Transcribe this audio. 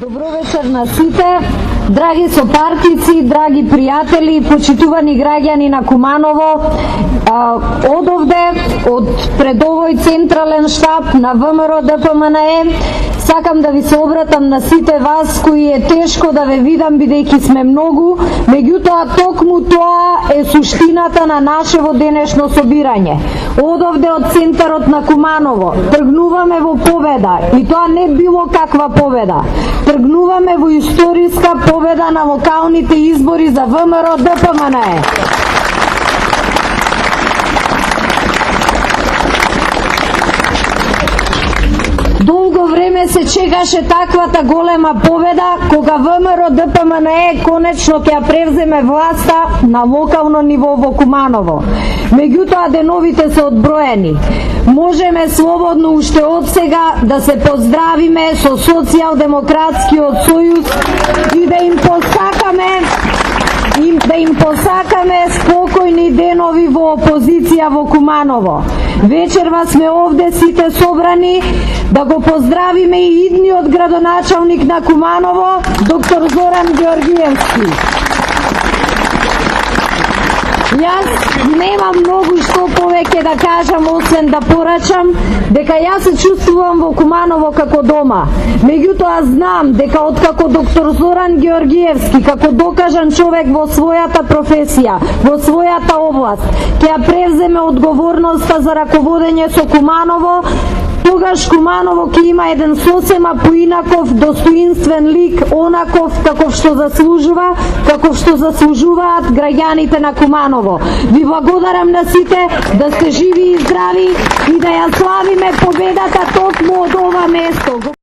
Добро вечер на сите, драги сопартици, драги пријатели, почитувани граѓани на Куманово. Одовде, од пред овој централен штаб на ВМРО ДПМНЕ, сакам да ви се обратам на сите вас кои е тешко да ве видам бидејќи сме многу, меѓутоа токму тоа е суштината на нашево денешно собирање. Одовде од центарот на Куманово тргнуваме во победа и тоа не било каква победа. Тргнуваме во историска победа на локалните избори за ВМРО ДПМНЕ. Долго време се чекаше таквата голема победа кога ВМРО ДПМНЕ конечно ќе ја превземе власта на локално ниво во Куманово. Меѓутоа деновите се одброени. Можеме слободно уште од сега да се поздравиме со Социјалдемократскиот сојуз и да им посакаме спокојни денови во опозиција во Куманово. Вечерва сме овде сите собрани да го поздравиме и идниот градоначалник на Куманово, доктор Зоран Георгиевски. Јас немам многу што повеќе да кажам, освен да порачам дека јас се чувствувам во Куманово како дома. Меѓутоа знам дека откако доктор Зоран Георгиевски, како докажан човек во својата професија, во својата област, ќе ја превземе одговорноста за раководење со Куманово, тогаш Куманово ќе има еден сосема поинаков, достоинствен лик, онаков каков што заслужуваат граѓаните на Куманово. Ви благодарам на сите, да сте живи и здрави и да ја славиме победата токму од ова место.